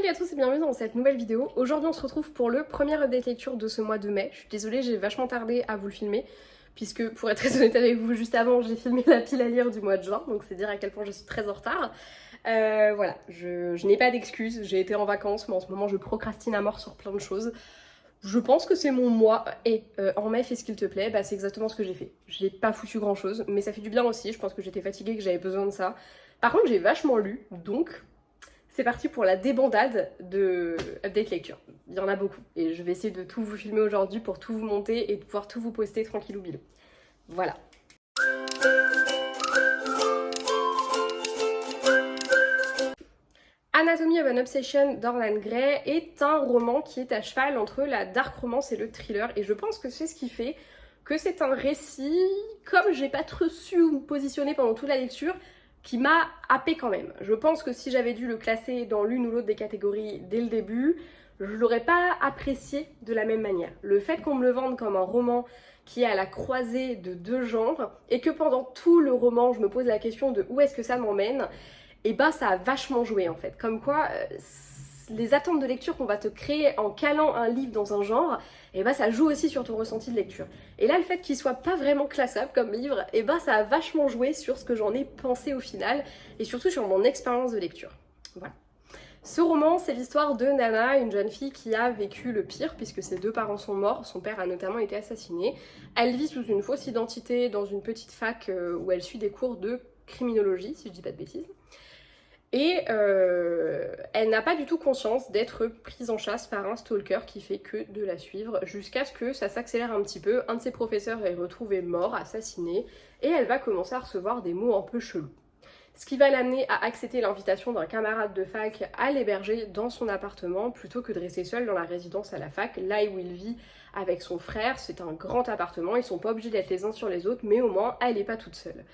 Salut à tous et bienvenue dans cette nouvelle vidéo. Aujourd'hui on se retrouve pour le premier update lecture de ce mois de mai. Je suis désolée, j'ai vachement tardé à vous le filmer, puisque pour être très honnête avec vous, juste avant j'ai filmé la pile à lire du mois de juin, donc c'est dire à quel point je suis très en retard. Voilà, je n'ai pas d'excuses, j'ai été en vacances, mais en ce moment je procrastine à mort sur plein de choses. Je pense que c'est mon mois, et en mai fais ce qu'il te plaît, bah c'est exactement ce que j'ai fait. Je n'ai pas foutu grand chose, mais ça fait du bien aussi, je pense que j'étais fatiguée, que j'avais besoin de ça. Par contre j'ai vachement lu, donc c'est parti pour la débandade de update lecture. Il y en a beaucoup, et je vais essayer de tout vous filmer aujourd'hui pour tout vous monter et de pouvoir tout vous poster tranquillou bilou. Voilà. Anatomy of an Obsession d'Orlan Gray est un roman qui est à cheval entre la dark romance et le thriller, et je pense que c'est ce qui fait que c'est un récit, comme j'ai pas trop su me positionner pendant toute la lecture, qui m'a happé quand même. Je pense que si j'avais dû le classer dans l'une ou l'autre des catégories dès le début, je l'aurais pas apprécié de la même manière. Le fait qu'on me le vende comme un roman qui est à la croisée de deux genres, et que pendant tout le roman je me pose la question de où est-ce que ça m'emmène, et bah ça a vachement joué en fait. Comme quoi, les attentes de lecture qu'on va te créer en calant un livre dans un genre, et bah ça joue aussi sur ton ressenti de lecture. Et là, le fait qu'il soit pas vraiment classable comme livre, et bah ça a vachement joué sur ce que j'en ai pensé au final, et surtout sur mon expérience de lecture. Voilà. Ce roman, c'est l'histoire de Nana, une jeune fille qui a vécu le pire, puisque ses deux parents sont morts, son père a notamment été assassiné. Elle vit sous une fausse identité dans une petite fac où elle suit des cours de criminologie, si je dis pas de bêtises. Et elle n'a pas du tout conscience d'être prise en chasse par un stalker qui fait que de la suivre jusqu'à ce que ça s'accélère un petit peu. Un de ses professeurs est retrouvé mort, assassiné, et elle va commencer à recevoir des mots un peu chelous. Ce qui va l'amener à accepter l'invitation d'un camarade de fac à l'héberger dans son appartement plutôt que de rester seule dans la résidence à la fac, là où il vit avec son frère. C'est un grand appartement, ils sont pas obligés d'être les uns sur les autres, mais au moins elle n'est pas toute seule.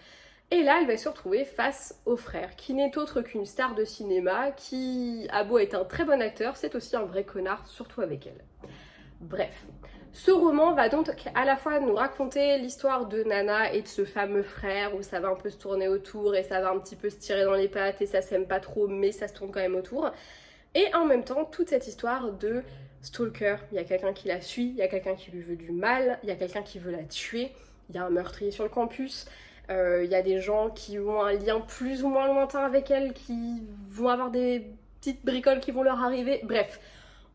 Et là, elle va se retrouver face au frère, qui n'est autre qu'une star de cinéma, qui a beau être un très bon acteur, c'est aussi un vrai connard, surtout avec elle. Bref, ce roman va donc à la fois nous raconter l'histoire de Nana et de ce fameux frère, où ça va un peu se tourner autour, et ça va un petit peu se tirer dans les pattes, et ça s'aime pas trop, mais ça se tourne quand même autour. Et en même temps, toute cette histoire de stalker, il y a quelqu'un qui la suit, il y a quelqu'un qui lui veut du mal, il y a quelqu'un qui veut la tuer, il y a un meurtrier sur le campus, y a des gens qui ont un lien plus ou moins lointain avec elle, qui vont avoir des petites bricoles qui vont leur arriver, bref.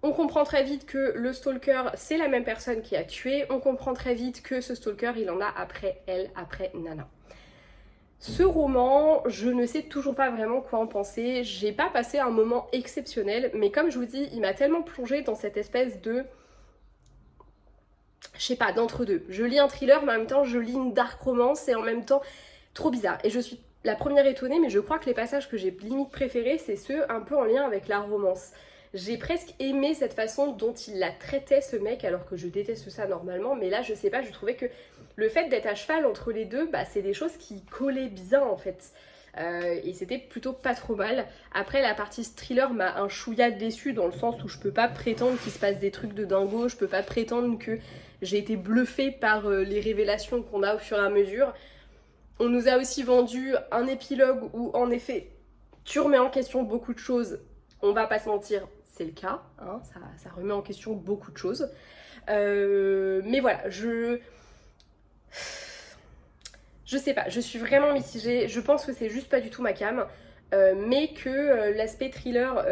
On comprend très vite que le stalker, c'est la même personne qui a tué, on comprend très vite que ce stalker, il en a après elle, après Nana. Ce roman, je ne sais toujours pas vraiment quoi en penser, j'ai pas passé un moment exceptionnel, mais comme je vous dis, il m'a tellement plongée dans cette espèce de... je sais pas, d'entre-deux. Je lis un thriller, mais en même temps, je lis une dark romance, et en même temps, trop bizarre. Et je suis la première étonnée, mais je crois que les passages que j'ai limite préférés, c'est ceux un peu en lien avec la romance. J'ai presque aimé cette façon dont il la traitait, ce mec, alors que je déteste ça normalement, mais là, je sais pas, je trouvais que le fait d'être à cheval entre les deux, bah, c'est des choses qui collaient bien, en fait. Et c'était plutôt pas trop mal. Après, la partie thriller m'a un chouïa déçue, dans le sens où je peux pas prétendre qu'il se passe des trucs de dingo, je peux pas prétendre que j'ai été bluffée par les révélations qu'on a au fur et à mesure. On nous a aussi vendu un épilogue où, en effet, tu remets en question beaucoup de choses. On va pas se mentir, c'est le cas, hein, ça remet en question beaucoup de choses. Mais voilà, je sais pas, je suis vraiment mitigée. Je pense que c'est juste pas du tout ma came. Mais que l'aspect thriller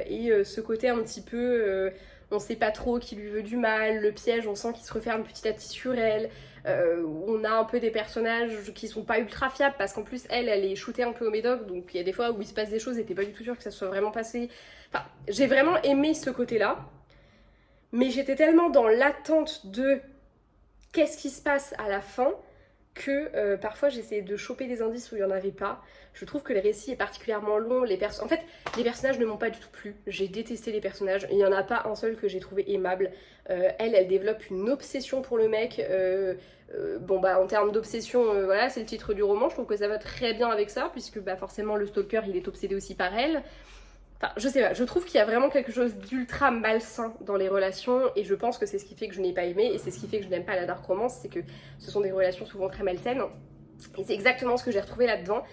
et ce côté un petit peu... on sait pas trop qui lui veut du mal, le piège, on sent qu'il se referme petit à petit sur elle. On a un peu des personnages qui sont pas ultra fiables, parce qu'en plus elle est shootée un peu au médoc, donc il y a des fois où il se passe des choses et t'es pas du tout sûr que ça soit vraiment passé. Enfin, j'ai vraiment aimé ce côté-là, mais j'étais tellement dans l'attente de qu'est-ce qui se passe à la fin que parfois j'essayais de choper des indices où il n'y en avait pas. Je trouve que le récit est particulièrement long. En fait, les personnages ne m'ont pas du tout plu. J'ai détesté les personnages. Il n'y en a pas un seul que j'ai trouvé aimable. Elle développe une obsession pour le mec. Bon bah en termes d'obsession, voilà, c'est le titre du roman. Je trouve que ça va très bien avec ça, puisque bah forcément le stalker il est obsédé aussi par elle. Enfin, je sais pas, je trouve qu'il y a vraiment quelque chose d'ultra malsain dans les relations, et je pense que c'est ce qui fait que je n'ai pas aimé, et c'est ce qui fait que je n'aime pas la dark romance, c'est que ce sont des relations souvent très malsaines, et c'est exactement ce que j'ai retrouvé là-dedans.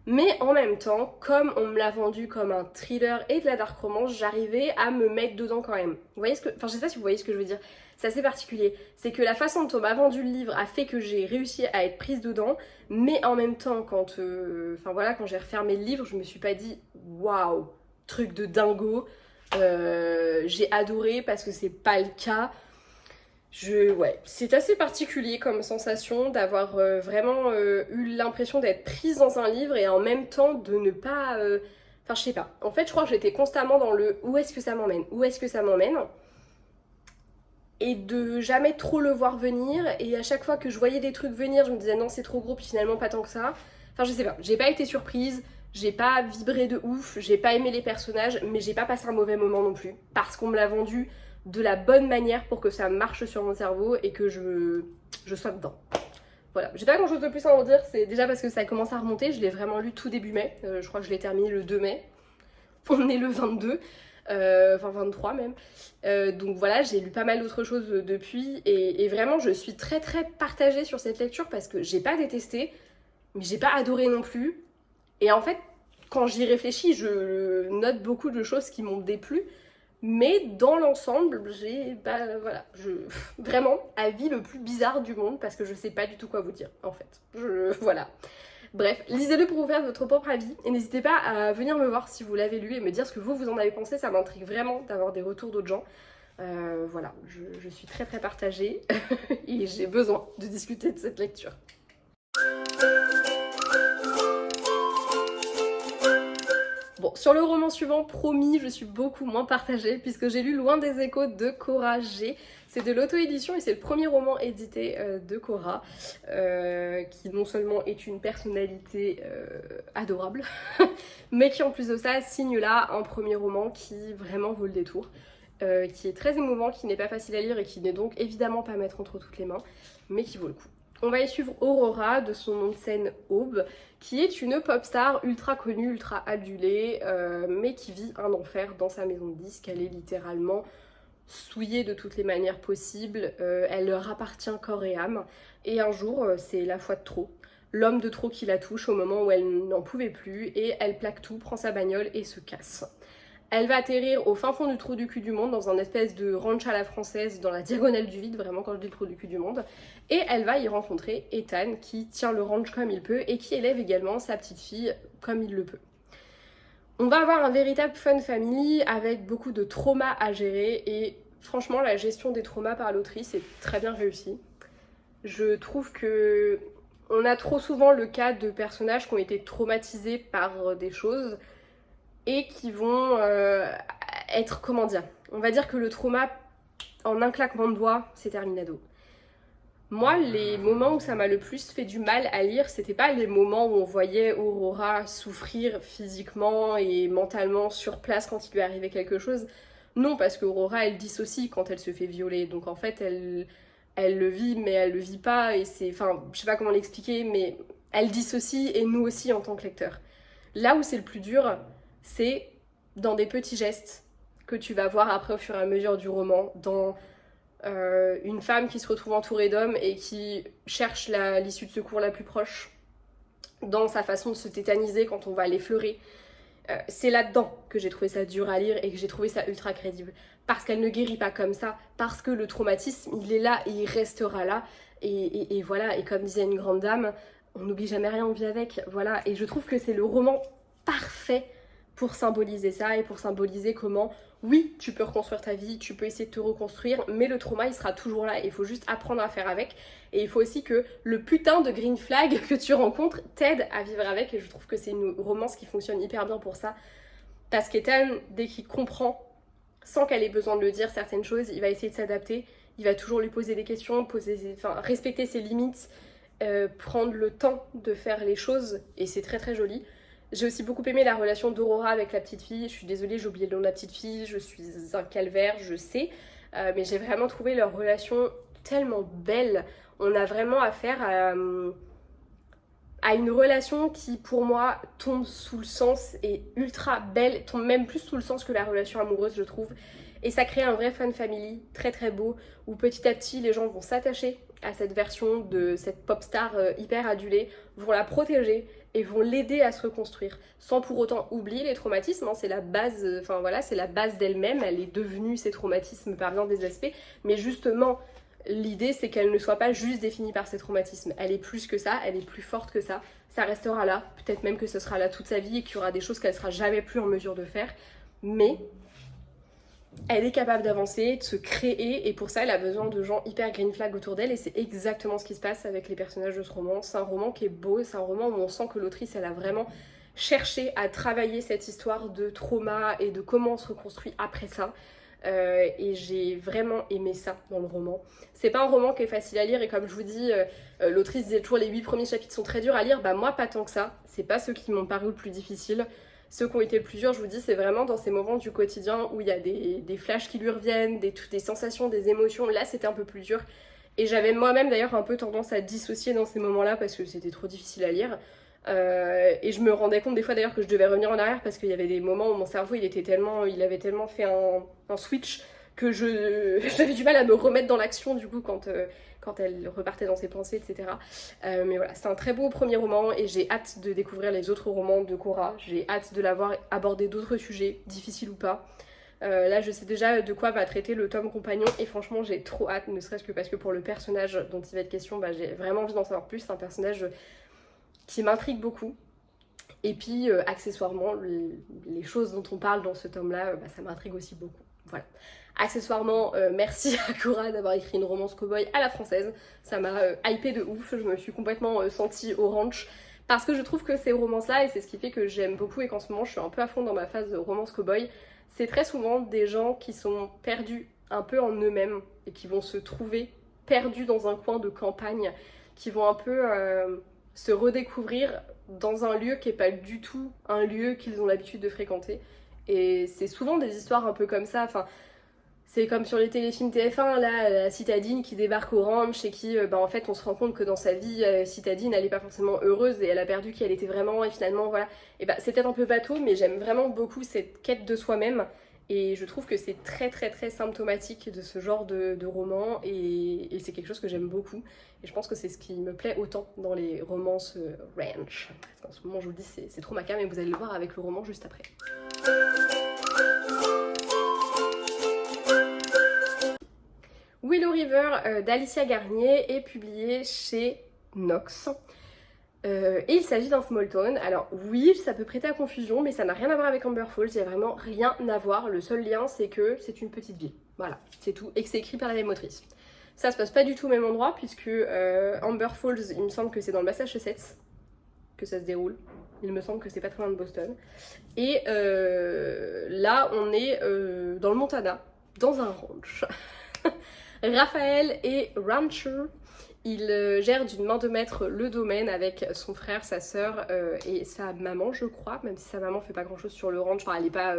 Mais en même temps, comme on me l'a vendu comme un thriller et de la dark romance, j'arrivais à me mettre dedans quand même. Vous voyez ce que... Enfin, je sais pas si vous voyez ce que je veux dire. C'est assez particulier. C'est que la façon dont on m'a vendu le livre a fait que j'ai réussi à être prise dedans, mais en même temps, quand, enfin voilà, quand j'ai refermé le livre, je me suis pas dit waouh, truc de dingo. J'ai adoré parce que c'est pas le cas. Ouais, c'est assez particulier comme sensation d'avoir vraiment eu l'impression d'être prise dans un livre et en même temps de ne pas... Enfin, je sais pas. En fait, je crois que j'étais constamment dans le où est-ce que ça m'emmène, où est-ce que ça m'emmène, et de jamais trop le voir venir. Et à chaque fois que je voyais des trucs venir, je me disais non, c'est trop gros, puis finalement pas tant que ça. Enfin, je sais pas. J'ai pas été surprise, j'ai pas vibré de ouf, j'ai pas aimé les personnages, mais j'ai pas passé un mauvais moment non plus parce qu'on me l'a vendu de la bonne manière pour que ça marche sur mon cerveau et que je sois dedans. Voilà, j'ai pas grand chose de plus à en dire, c'est déjà parce que ça commence à remonter, je l'ai vraiment lu tout début mai, je crois que je l'ai terminé le 2 mai, on est le 22, enfin 23 même, donc voilà, j'ai lu pas mal d'autres choses depuis et vraiment je suis très très partagée sur cette lecture parce que j'ai pas détesté, mais j'ai pas adoré non plus, et en fait quand j'y réfléchis je note beaucoup de choses qui m'ont déplu, mais dans l'ensemble, voilà, vraiment, avis le plus bizarre du monde parce que je sais pas du tout quoi vous dire en fait. Voilà. Bref, lisez-le pour vous faire votre propre avis et n'hésitez pas à venir me voir si vous l'avez lu et me dire ce que vous en avez pensé. Ça m'intrigue vraiment d'avoir des retours d'autres gens. Voilà, je suis très très partagée et j'ai besoin de discuter de cette lecture. Bon, sur le roman suivant, promis, je suis beaucoup moins partagée puisque j'ai lu Loin des échos de Cora G. C'est de l'auto-édition et c'est le premier roman édité de Cora, qui non seulement est une personnalité adorable, mais qui en plus de ça signe là un premier roman qui vraiment vaut le détour, qui est très émouvant, qui n'est pas facile à lire et qui n'est donc évidemment pas à mettre entre toutes les mains, mais qui vaut le coup. On va y suivre Aurora, de son nom de scène Aube, qui est une pop star ultra connue, ultra adulée, mais qui vit un enfer dans sa maison de disques. Elle est littéralement souillée de toutes les manières possibles, elle leur appartient corps et âme, et un jour, c'est la fois de trop. L'homme de trop qui la touche au moment où elle n'en pouvait plus, et elle plaque tout, prend sa bagnole et se casse. Elle va atterrir au fin fond du trou du cul du monde, dans un espèce de ranch à la française, dans la diagonale du vide, vraiment quand je dis le trou du cul du monde. Et elle va y rencontrer Ethan, qui tient le ranch comme il peut, et qui élève également sa petite fille comme il le peut. On va avoir un véritable fun family, avec beaucoup de traumas à gérer, et franchement, la gestion des traumas par l'autrice est très bien réussie. Je trouve que on a trop souvent le cas de personnages qui ont été traumatisés par des choses, et qui vont être, comment dire, on va dire que le trauma, en un claquement de doigts, c'est terminado. Moi, les moments où ça m'a le plus fait du mal à lire, c'était pas les moments où on voyait Aurora souffrir physiquement et mentalement sur place quand il lui arrivait quelque chose. Non, parce qu'Aurora, elle dissocie quand elle se fait violer. Donc en fait, elle le vit, mais elle le vit pas. Et c'est, enfin, je sais pas comment l'expliquer, mais elle dissocie et nous aussi en tant que lecteurs. Là où c'est le plus dur, c'est dans des petits gestes que tu vas voir après au fur et à mesure du roman, dans une femme qui se retrouve entourée d'hommes et qui cherche l'issue de secours la plus proche, dans sa façon de se tétaniser quand on va l'effleurer. C'est là-dedans que j'ai trouvé ça dur à lire et que j'ai trouvé ça ultra crédible. Parce qu'elle ne guérit pas comme ça, parce que le traumatisme, il est là et il restera là. Et voilà, et comme disait une grande dame, on n'oublie jamais rien, on vit avec. Voilà, et je trouve que c'est le roman parfait pour symboliser ça et pour symboliser comment, oui, tu peux reconstruire ta vie, tu peux essayer de te reconstruire, mais le trauma, il sera toujours là et il faut juste apprendre à faire avec. Et il faut aussi que le putain de green flag que tu rencontres t'aide à vivre avec, et je trouve que c'est une romance qui fonctionne hyper bien pour ça. Parce qu'Ethan, dès qu'il comprend, sans qu'elle ait besoin de le dire, certaines choses, il va essayer de s'adapter, il va toujours lui poser des questions, respecter ses limites, prendre le temps de faire les choses, et c'est très très joli. J'ai aussi beaucoup aimé la relation d'Aurora avec la petite fille. Je suis désolée, j'ai oublié le nom de la petite fille, je suis un calvaire, je sais. Mais j'ai vraiment trouvé leur relation tellement belle. On a vraiment affaire à une relation qui, pour moi, tombe sous le sens, est ultra belle, tombe même plus sous le sens que la relation amoureuse, je trouve. Et ça crée un vrai fan family, très très beau, où petit à petit, les gens vont s'attacher à cette version de cette pop star hyper adulée, vont la protéger et vont l'aider à se reconstruire, sans pour autant oublier les traumatismes, hein, c'est la base, enfin voilà, c'est la base d'elle-même, elle est devenue ces traumatismes par bien des aspects, mais justement, l'idée c'est qu'elle ne soit pas juste définie par ses traumatismes, elle est plus que ça, elle est plus forte que ça restera là, peut-être même que ce sera là toute sa vie et qu'il y aura des choses qu'elle sera jamais plus en mesure de faire, mais elle est capable d'avancer, de se créer, et pour ça elle a besoin de gens hyper green flag autour d'elle, et c'est exactement ce qui se passe avec les personnages de ce roman. C'est un roman qui est beau, c'est un roman où on sent que l'autrice elle a vraiment cherché à travailler cette histoire de trauma et de comment on se reconstruit après ça. Et j'ai vraiment aimé ça dans le roman. C'est pas un roman qui est facile à lire, et comme je vous dis, l'autrice disait toujours les 8 premiers chapitres sont très durs à lire, bah moi pas tant que ça, c'est pas ceux qui m'ont paru le plus difficile. Ceux qui ont été le plus durs, je vous dis, c'est vraiment dans ces moments du quotidien où il y a des flashs qui lui reviennent, des sensations, des émotions. Là, c'était un peu plus dur. Et j'avais moi-même d'ailleurs un peu tendance à dissocier dans ces moments-là parce que c'était trop difficile à lire. Et je me rendais compte des fois d'ailleurs que je devais revenir en arrière parce qu'il y avait des moments où mon cerveau il avait tellement fait un switch que j'avais du mal à me remettre dans l'action du coup quand elle repartait dans ses pensées, etc. Mais voilà, c'est un très beau premier roman et j'ai hâte de découvrir les autres romans de Cora. J'ai hâte de l'avoir abordé d'autres sujets, difficiles ou pas. Là, je sais déjà de quoi va traiter le tome compagnon et franchement, j'ai trop hâte, ne serait-ce que parce que pour le personnage dont il va être question, bah, j'ai vraiment envie d'en savoir plus. C'est un personnage qui m'intrigue beaucoup. Et puis, accessoirement, les choses dont on parle dans ce tome-là, bah, ça m'intrigue aussi beaucoup. Voilà. Accessoirement, merci à Cora d'avoir écrit une romance cow-boy à la française. Ça m'a hypé de ouf, je me suis complètement sentie au ranch. Parce que je trouve que ces romances-là, et c'est ce qui fait que j'aime beaucoup et qu'en ce moment je suis un peu à fond dans ma phase de romance cow-boy, c'est très souvent des gens qui sont perdus un peu en eux-mêmes et qui vont se trouver perdus dans un coin de campagne, qui vont un peu se redécouvrir dans un lieu qui n'est pas du tout un lieu qu'ils ont l'habitude de fréquenter. Et c'est souvent des histoires un peu comme ça, enfin, c'est comme sur les téléfilms TF1, là, la citadine qui débarque au ranch et qui, bah, en fait, on se rend compte que dans sa vie, citadine, elle n'est pas forcément heureuse et elle a perdu qui elle était vraiment, et finalement, voilà. Et bah, c'est peut-être un peu bateau, mais j'aime vraiment beaucoup cette quête de soi-même. Et je trouve que c'est très très très symptomatique de ce genre de roman et c'est quelque chose que j'aime beaucoup. Et je pense que c'est ce qui me plaît autant dans les romances ranch. Parce qu'en ce moment, je vous le dis, c'est trop ma came et vous allez le voir avec le roman juste après. Willow River d'Alicia Garnier est publié chez Nox. Et il s'agit d'un small town. Alors oui, ça peut prêter à confusion, mais ça n'a rien à voir avec Amber Falls, il n'y a vraiment rien à voir. Le seul lien, c'est que c'est une petite ville. Voilà, c'est tout. Et que c'est écrit par la même autrice. Ça se passe pas du tout au même endroit, puisque Amber Falls, il me semble que c'est dans le Massachusetts que ça se déroule. Il me semble que c'est pas très loin de Boston. Et là, on est dans le Montana, dans un ranch. Raphaël est rancher. Il gère d'une main de maître le domaine avec son frère, sa sœur et sa maman, je crois, même si sa maman fait pas grand chose sur le ranch, enfin elle est pas,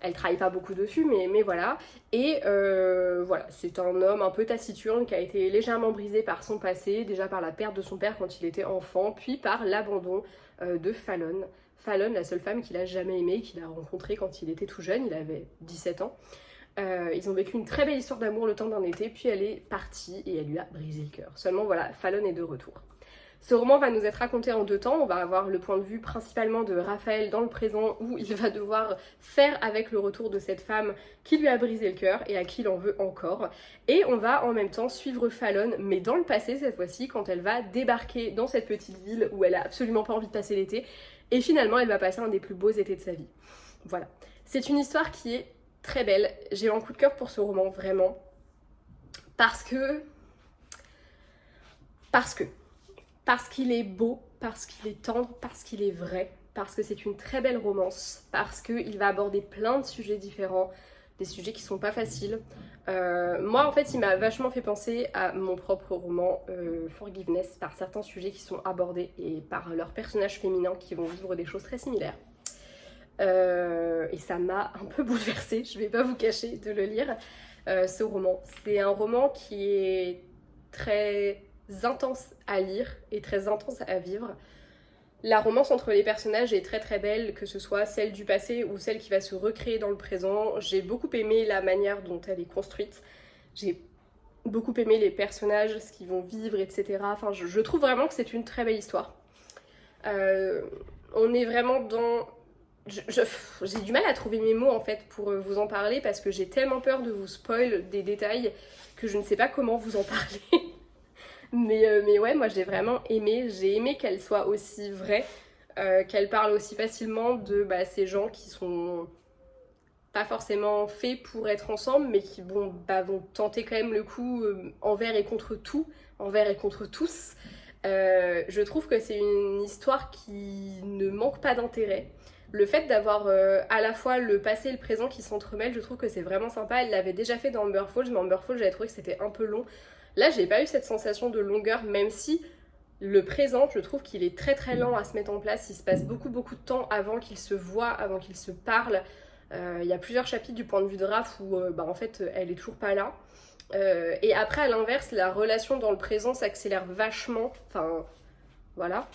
elle travaille pas beaucoup dessus, mais voilà. Et voilà, c'est un homme un peu taciturne qui a été légèrement brisé par son passé, déjà par la perte de son père quand il était enfant, puis par l'abandon de Fallon. Fallon, la seule femme qu'il a jamais aimée, qu'il a rencontrée quand il était tout jeune, il avait 17 ans. Ils ont vécu une très belle histoire d'amour le temps d'un été, puis elle est partie et elle lui a brisé le cœur. Seulement voilà, Fallon est de retour. Ce roman va nous être raconté en 2 temps. On va avoir le point de vue principalement de Raphaël dans le présent, où il va devoir faire avec le retour de cette femme qui lui a brisé le cœur et à qui il en veut encore. Et on va en même temps suivre Fallon, mais dans le passé cette fois-ci, quand elle va débarquer dans cette petite ville où elle a absolument pas envie de passer l'été. Et finalement, elle va passer un des plus beaux étés de sa vie. Voilà. C'est une histoire qui est très belle. J'ai eu un coup de cœur pour ce roman, vraiment. Parce qu'il est beau, parce qu'il est tendre, parce qu'il est vrai, parce que c'est une très belle romance, parce qu'il va aborder plein de sujets différents, des sujets qui sont pas faciles. Moi, en fait, il m'a vachement fait penser à mon propre roman Forgiveness, par certains sujets qui sont abordés et par leurs personnages féminins qui vont vivre des choses très similaires. Et ça m'a un peu bouleversée, je vais pas vous cacher de le lire, ce roman. C'est un roman qui est très intense à lire et très intense à vivre. La romance entre les personnages est très très belle, que ce soit celle du passé ou celle qui va se recréer dans le présent. J'ai beaucoup aimé la manière dont elle est construite. J'ai beaucoup aimé les personnages, ce qu'ils vont vivre, etc. Enfin, je trouve vraiment que c'est une très belle histoire. On est vraiment dans... J'ai du mal à trouver mes mots en fait pour vous en parler parce que j'ai tellement peur de vous spoil des détails que je ne sais pas comment vous en parler. Mais ouais, moi j'ai vraiment aimé. J'ai aimé qu'elle soit aussi vraie, qu'elle parle aussi facilement de ces gens qui sont pas forcément faits pour être ensemble, mais qui vont tenter quand même le coup envers et contre tout, envers et contre tous. Je trouve que c'est une histoire qui ne manque pas d'intérêt. Le fait d'avoir à la fois le passé et le présent qui s'entremêlent, je trouve que c'est vraiment sympa. Elle l'avait déjà fait dans Amber Falls, mais Amber Falls j'avais trouvé que c'était un peu long. Là j'ai pas eu cette sensation de longueur, même si le présent, je trouve qu'il est très très lent à se mettre en place. Il se passe beaucoup de temps avant qu'ils se voient, avant qu'ils se parlent. Il y a plusieurs chapitres du point de vue de Raph où en fait elle est toujours pas là. Et après à l'inverse, la relation dans le présent s'accélère vachement. Enfin voilà.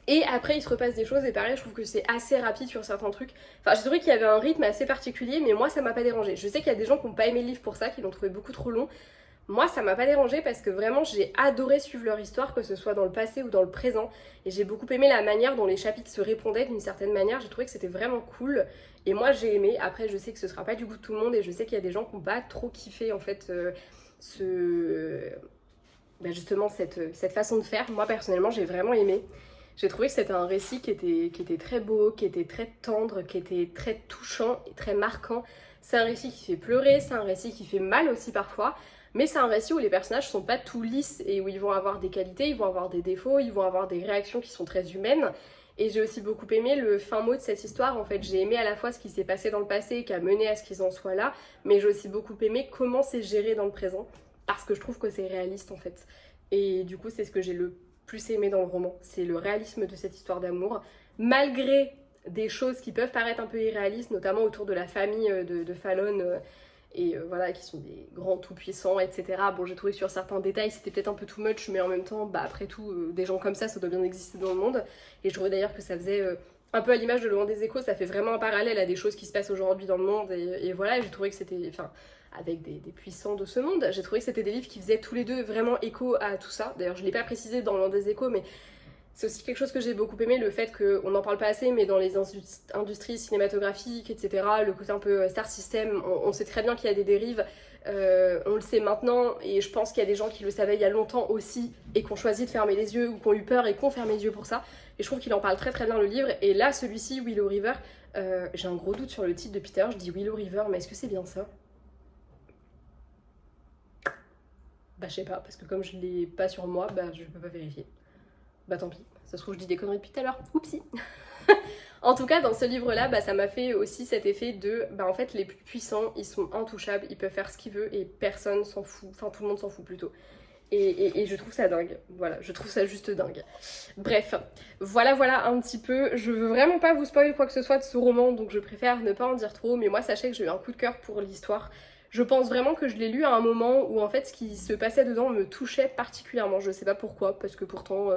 Et après il se repasse des choses et pareil je trouve que c'est assez rapide sur certains trucs. Enfin j'ai trouvé qu'il y avait un rythme assez particulier mais moi ça m'a pas dérangé. Je sais qu'il y a des gens qui n'ont pas aimé le livre pour ça, qui l'ont trouvé beaucoup trop long. Moi ça m'a pas dérangé parce que vraiment j'ai adoré suivre leur histoire, que ce soit dans le passé ou dans le présent. Et j'ai beaucoup aimé la manière dont les chapitres se répondaient d'une certaine manière. J'ai trouvé que c'était vraiment cool. Et moi j'ai aimé. Après je sais que ce sera pas du goût de tout le monde et je sais qu'il y a des gens qui n'ont pas trop kiffé en fait justement cette façon de faire. Moi personnellement j'ai vraiment aimé. J'ai trouvé que c'était un récit qui était très beau, qui était très tendre, qui était très touchant et très marquant. C'est un récit qui fait pleurer, c'est un récit qui fait mal aussi parfois, mais c'est un récit où les personnages sont pas tout lisses et où ils vont avoir des qualités, ils vont avoir des défauts, ils vont avoir des réactions qui sont très humaines. Et j'ai aussi beaucoup aimé le fin mot de cette histoire. En fait, j'ai aimé à la fois ce qui s'est passé dans le passé et qui a mené à ce qu'ils en soient là, mais j'ai aussi beaucoup aimé comment c'est géré dans le présent, parce que je trouve que c'est réaliste en fait. Et du coup, c'est ce que j'ai le plus aimé dans le roman, c'est le réalisme de cette histoire d'amour, malgré des choses qui peuvent paraître un peu irréalistes, notamment autour de la famille de Fallon, voilà, qui sont des grands tout-puissants, etc. Bon, j'ai trouvé que sur certains détails, c'était peut-être un peu too much, mais en même temps, après tout, des gens comme ça doit bien exister dans le monde, et je trouvais d'ailleurs que ça faisait... un peu à l'image de Le Loin des Échos, ça fait vraiment un parallèle à des choses qui se passent aujourd'hui dans le monde, et voilà, j'ai trouvé que c'était... Enfin, avec des puissants de ce monde. J'ai trouvé que c'était des livres qui faisaient tous les deux vraiment écho à tout ça. D'ailleurs, je ne l'ai pas précisé dans l'un des échos, mais c'est aussi quelque chose que j'ai beaucoup aimé, le fait qu'on n'en parle pas assez, mais dans les industries cinématographiques, etc., le côté un peu star system, on sait très bien qu'il y a des dérives, on le sait maintenant, et je pense qu'il y a des gens qui le savaient il y a longtemps aussi, et qui ont choisi de fermer les yeux, ou qui ont eu peur et qui ont fermé les yeux pour ça. Et je trouve qu'il en parle très très bien le livre, et là, celui-ci, Willow River, j'ai un gros doute sur le titre depuis tout à l'heure, je dis Willow River, mais est-ce que c'est bien ça ? Bah je sais pas, parce que comme je l'ai pas sur moi, je peux pas vérifier. Bah tant pis, ça se trouve je dis des conneries depuis tout à l'heure, oupsie. En tout cas dans ce livre là, ça m'a fait aussi cet effet de, en fait les plus puissants, ils sont intouchables, ils peuvent faire ce qu'ils veulent et personne s'en fout, enfin tout le monde s'en fout plutôt. Et je trouve ça dingue, voilà, je trouve ça juste dingue. Bref, voilà un petit peu, je veux vraiment pas vous spoiler quoi que ce soit de ce roman, donc je préfère ne pas en dire trop, mais moi sachez que j'ai eu un coup de cœur pour l'histoire. Je pense vraiment que je l'ai lu à un moment où en fait ce qui se passait dedans me touchait particulièrement, je sais pas pourquoi, parce que pourtant...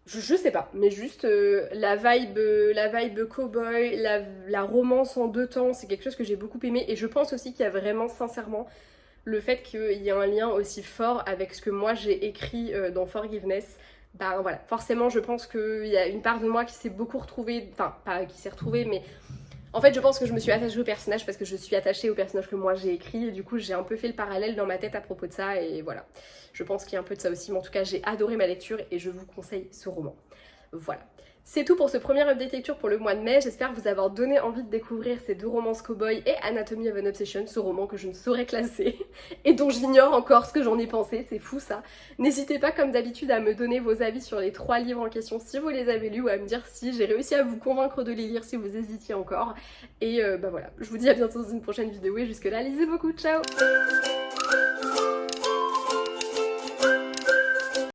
je sais pas, mais juste la vibe cowboy, la romance en deux temps, c'est quelque chose que j'ai beaucoup aimé, et je pense aussi qu'il y a vraiment sincèrement le fait qu'il y a un lien aussi fort avec ce que moi j'ai écrit dans Forgiveness. Voilà, forcément je pense qu'il y a une part de moi qui s'est beaucoup retrouvée, enfin pas qui s'est retrouvée, mais en fait je pense que je me suis attachée au personnage parce que je suis attachée au personnage que moi j'ai écrit, et du coup j'ai un peu fait le parallèle dans ma tête à propos de ça, et voilà. Je pense qu'il y a un peu de ça aussi, mais en tout cas j'ai adoré ma lecture et je vous conseille ce roman. Voilà. C'est tout pour ce premier update lecture pour le mois de mai. J'espère vous avoir donné envie de découvrir ces deux romances cowboy et Anatomy of an Obsession, ce roman que je ne saurais classer et dont j'ignore encore ce que j'en ai pensé, c'est fou ça. N'hésitez pas comme d'habitude à me donner vos avis sur les 3 livres en question si vous les avez lus, ou à me dire si j'ai réussi à vous convaincre de les lire si vous hésitiez encore. Et voilà, je vous dis à bientôt dans une prochaine vidéo et jusque là lisez beaucoup, ciao.